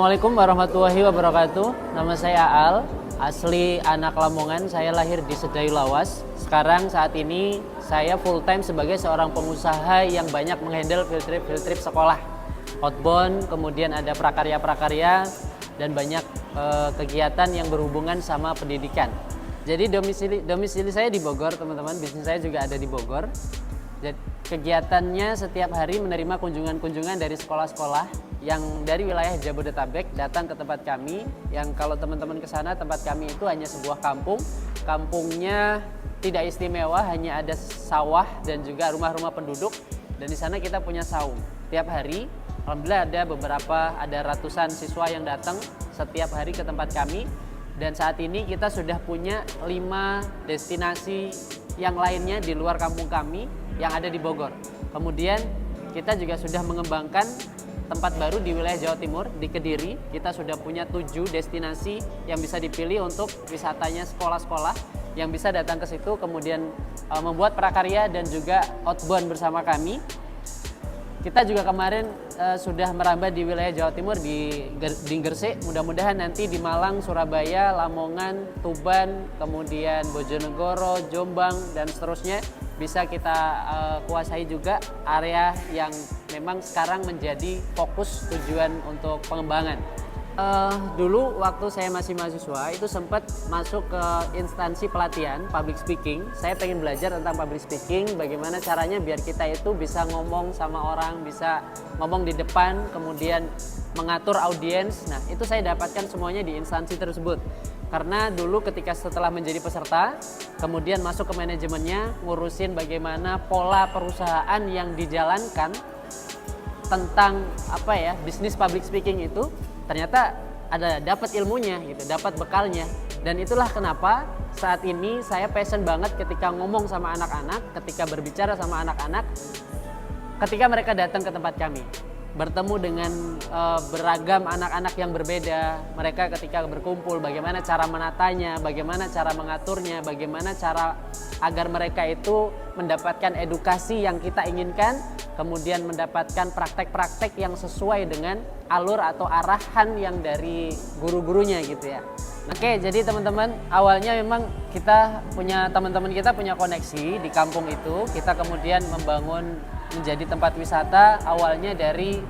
Assalamualaikum warahmatullahi wabarakatuh. Nama saya Aal, asli anak Lamongan. Saya lahir di Sedayu Lawas. Sekarang saat ini saya full time sebagai seorang pengusaha yang banyak menghandle field trip sekolah. Outbound, kemudian ada prakarya-prakarya dan banyak kegiatan yang berhubungan sama pendidikan. Jadi domisili saya di Bogor, teman-teman. Bisnis saya juga ada di Bogor. Jadi, kegiatannya setiap hari menerima kunjungan-kunjungan dari sekolah-sekolah yang dari wilayah Jabodetabek datang ke tempat kami. Yang kalau teman-teman ke sana, tempat kami itu hanya sebuah kampung. Kampungnya tidak istimewa, hanya ada sawah dan juga rumah-rumah penduduk. Dan di sana kita punya saung. Tiap hari, alhamdulillah ada ratusan siswa yang datang setiap hari ke tempat kami. Dan saat ini kita sudah punya 5 destinasi yang lainnya di luar kampung kami yang ada di Bogor. Kemudian kita juga sudah mengembangkan tempat baru di wilayah Jawa Timur, di Kediri. Kita sudah punya 7 destinasi yang bisa dipilih untuk wisatanya sekolah-sekolah yang bisa datang ke situ, kemudian membuat prakarya dan juga outbound bersama kami. Kita juga kemarin sudah merambah di wilayah Jawa Timur di Gresik. Mudah-mudahan nanti di Malang, Surabaya, Lamongan, Tuban, kemudian Bojonegoro, Jombang, dan seterusnya bisa kita kuasai juga area yang memang sekarang menjadi fokus tujuan untuk pengembangan. Dulu waktu saya masih mahasiswa itu sempat masuk ke instansi pelatihan public speaking. Saya pengen belajar tentang public speaking, bagaimana caranya biar kita itu bisa ngomong sama orang, bisa ngomong di depan, kemudian mengatur audiens. Nah, itu saya dapatkan semuanya di instansi tersebut. Karena dulu ketika setelah menjadi peserta, kemudian masuk ke manajemennya, ngurusin bagaimana pola perusahaan yang dijalankan tentang bisnis public speaking itu, ternyata dapat ilmunya gitu, dapat bekalnya. Dan itulah kenapa saat ini saya passion banget ketika ngomong sama anak-anak, ketika berbicara sama anak-anak, ketika mereka datang ke tempat kami. Bertemu dengan beragam anak-anak yang berbeda, mereka ketika berkumpul, bagaimana cara menatanya, bagaimana cara mengaturnya, bagaimana cara agar mereka itu mendapatkan edukasi yang kita inginkan, kemudian mendapatkan praktek-praktek yang sesuai dengan alur atau arahan yang dari guru-gurunya gitu ya. Oke, jadi teman-teman, awalnya memang teman-teman kita punya koneksi di kampung itu. Kita kemudian membangun menjadi tempat wisata awalnya dari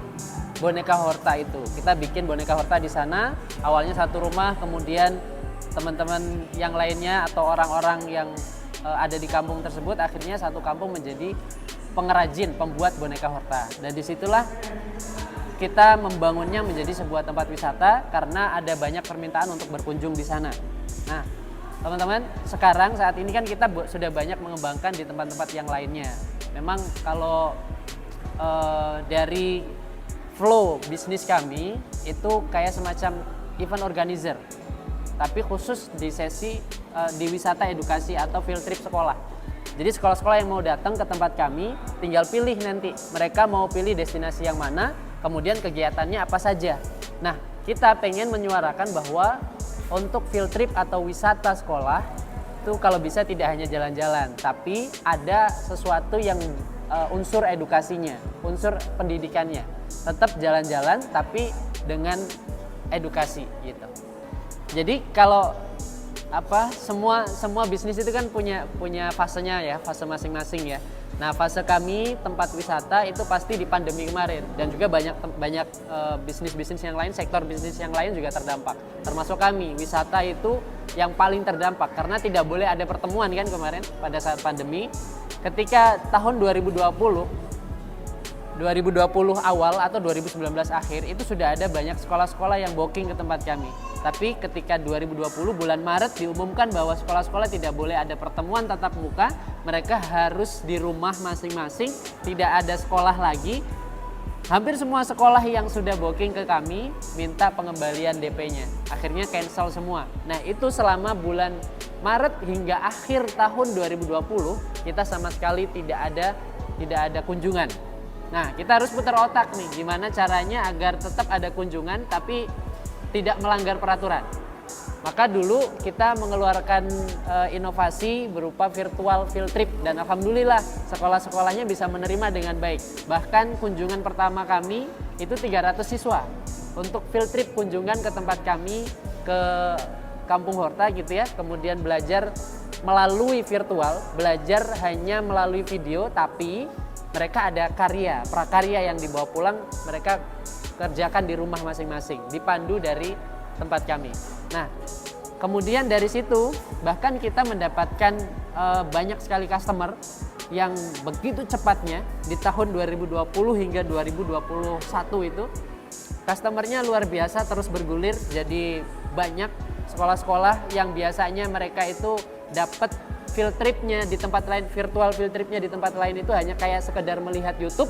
boneka horta itu. Kita bikin boneka horta di sana, awalnya satu rumah, kemudian teman-teman yang lainnya atau orang-orang yang ada di kampung tersebut akhirnya satu kampung menjadi pengrajin, pembuat boneka horta. Dan disitulah kita membangunnya menjadi sebuah tempat wisata karena ada banyak permintaan untuk berkunjung di sana. Nah, teman-teman, sekarang saat ini kan kita sudah banyak mengembangkan di tempat-tempat yang lainnya. Memang kalau dari flow bisnis kami itu kayak semacam event organizer, tapi khusus di sesi di wisata edukasi atau field trip sekolah. Jadi sekolah-sekolah yang mau datang ke tempat kami tinggal pilih nanti mereka mau pilih destinasi yang mana, kemudian kegiatannya apa saja. Nah, kita pengen menyuarakan bahwa untuk field trip atau wisata sekolah itu kalau bisa tidak hanya jalan-jalan, tapi ada sesuatu yang unsur edukasinya, unsur pendidikannya. Tetap jalan-jalan tapi dengan edukasi gitu. Jadi kalau semua bisnis itu kan punya fasenya ya, fase masing-masing ya. Nah, fase kami tempat wisata itu pasti di pandemi kemarin dan juga banyak bisnis-bisnis yang lain, sektor bisnis yang lain juga terdampak. Termasuk kami, wisata itu yang paling terdampak karena tidak boleh ada pertemuan kan kemarin pada saat pandemi. Ketika tahun 2020 awal atau 2019 akhir itu sudah ada banyak sekolah-sekolah yang booking ke tempat kami. Tapi ketika 2020 bulan Maret diumumkan bahwa sekolah-sekolah tidak boleh ada pertemuan tatap muka, mereka harus di rumah masing-masing, tidak ada sekolah lagi. Hampir semua sekolah yang sudah booking ke kami minta pengembalian DP-nya. Akhirnya cancel semua. Nah, itu selama bulan Maret hingga akhir tahun 2020 kita sama sekali tidak ada kunjungan. Nah, kita harus putar otak nih, gimana caranya agar tetap ada kunjungan tapi tidak melanggar peraturan. Maka dulu kita mengeluarkan inovasi berupa virtual field trip dan alhamdulillah sekolah-sekolahnya bisa menerima dengan baik. Bahkan kunjungan pertama kami itu 300 siswa. untuk field trip kunjungan ke tempat kami ke Kampung Horta gitu ya, kemudian belajar melalui virtual, belajar hanya melalui video, tapi mereka ada karya, prakarya yang dibawa pulang, mereka kerjakan di rumah masing-masing, dipandu dari tempat kami. Nah, kemudian dari situ bahkan kita mendapatkan banyak sekali customer yang begitu cepatnya di tahun 2020 hingga 2021 itu customernya luar biasa, terus bergulir. Jadi banyak sekolah-sekolah yang biasanya mereka itu dapat field tripnya di tempat lain, virtual field tripnya di tempat lain itu hanya kayak sekedar melihat YouTube.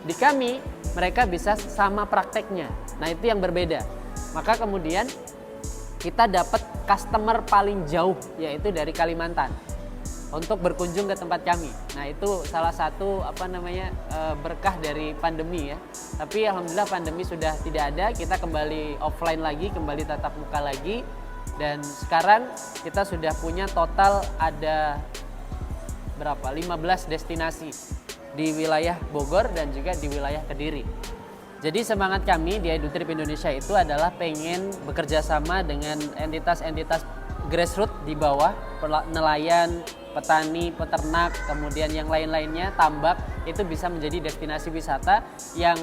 Di kami mereka bisa sama prakteknya. Nah, itu yang berbeda. Maka kemudian kita dapat customer paling jauh, yaitu dari Kalimantan, untuk berkunjung ke tempat kami. Nah, itu salah satu berkah dari pandemi ya. Tapi alhamdulillah pandemi sudah tidak ada, kita kembali offline lagi, kembali tatap muka lagi. Dan sekarang kita sudah punya total ada 15 destinasi di wilayah Bogor dan juga di wilayah Kediri. Jadi semangat kami di EduTrip Indonesia itu adalah pengen bekerja sama dengan entitas-entitas grassroots di bawah, nelayan, petani, peternak, kemudian yang lain-lainnya, tambak, itu bisa menjadi destinasi wisata yang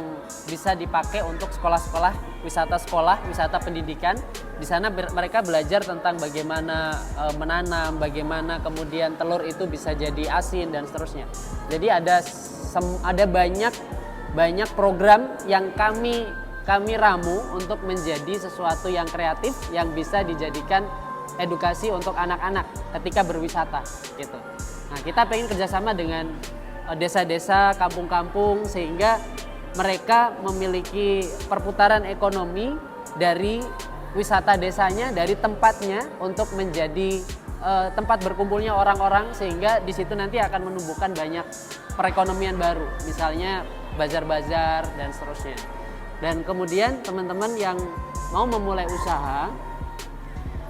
bisa dipakai untuk sekolah-sekolah, wisata sekolah, wisata pendidikan. Di sana mereka belajar tentang bagaimana menanam, bagaimana kemudian telur itu bisa jadi asin dan seterusnya. Jadi ada banyak program yang kami ramu untuk menjadi sesuatu yang kreatif yang bisa dijadikan edukasi untuk anak-anak ketika berwisata gitu. Nah, kita pengen kerjasama dengan desa-desa, kampung-kampung sehingga mereka memiliki perputaran ekonomi dari wisata desanya, dari tempatnya untuk menjadi tempat berkumpulnya orang-orang, sehingga di situ nanti akan menumbuhkan banyak perekonomian baru, misalnya bazar-bazar dan seterusnya. Dan kemudian teman-teman yang mau memulai usaha,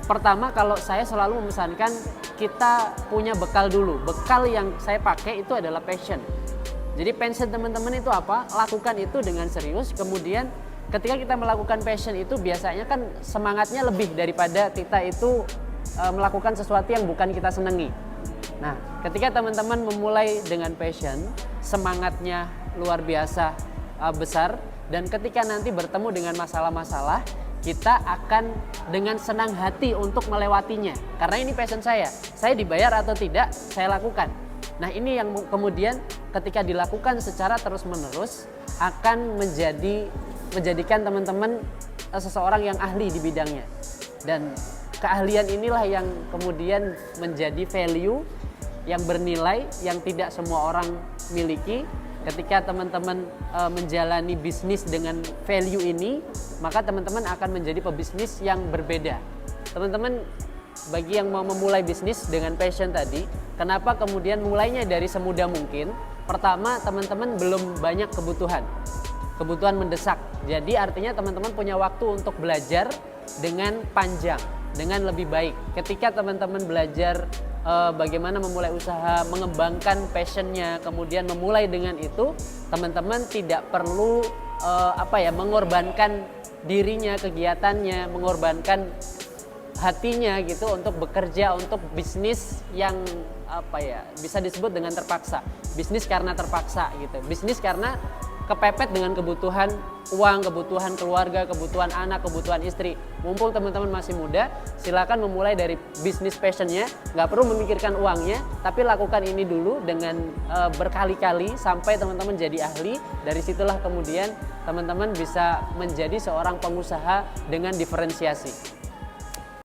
pertama kalau saya selalu memesankan kita punya bekal dulu. Bekal yang saya pakai itu adalah passion. Jadi passion teman-teman itu apa? Lakukan itu dengan serius. Kemudian ketika kita melakukan passion itu biasanya kan semangatnya lebih daripada kita itu melakukan sesuatu yang bukan kita senangi. Nah, ketika teman-teman memulai dengan passion, semangatnya luar biasa besar, dan ketika nanti bertemu dengan masalah-masalah, kita akan dengan senang hati untuk melewatinya. Karena ini passion saya dibayar atau tidak, saya lakukan. Nah, ini yang kemudian ketika dilakukan secara terus-menerus akan menjadikan teman-teman seseorang yang ahli di bidangnya. Dan keahlian inilah yang kemudian menjadi value yang bernilai yang tidak semua orang miliki. Ketika teman-teman menjalani bisnis dengan value ini, maka teman-teman akan menjadi pebisnis yang berbeda. Teman-teman, bagi yang mau memulai bisnis dengan passion tadi, kenapa kemudian mulainya dari semudah mungkin? Pertama, teman-teman belum banyak kebutuhan mendesak. Jadi artinya teman-teman punya waktu untuk belajar dengan panjang, dengan lebih baik. Ketika teman-teman belajar bagaimana memulai usaha, mengembangkan passionnya, kemudian memulai dengan itu, teman-teman tidak perlu mengorbankan dirinya, kegiatannya, mengorbankan hatinya gitu untuk bekerja untuk bisnis yang bisa disebut dengan terpaksa. Bisnis karena terpaksa gitu. Bisnis karena kepepet dengan kebutuhan uang, kebutuhan keluarga, kebutuhan anak, kebutuhan istri. Mumpung teman-teman masih muda, silakan memulai dari bisnis passionnya, nggak perlu memikirkan uangnya, tapi lakukan ini dulu dengan berkali-kali sampai teman-teman jadi ahli. Dari situlah kemudian teman-teman bisa menjadi seorang pengusaha dengan diferensiasi.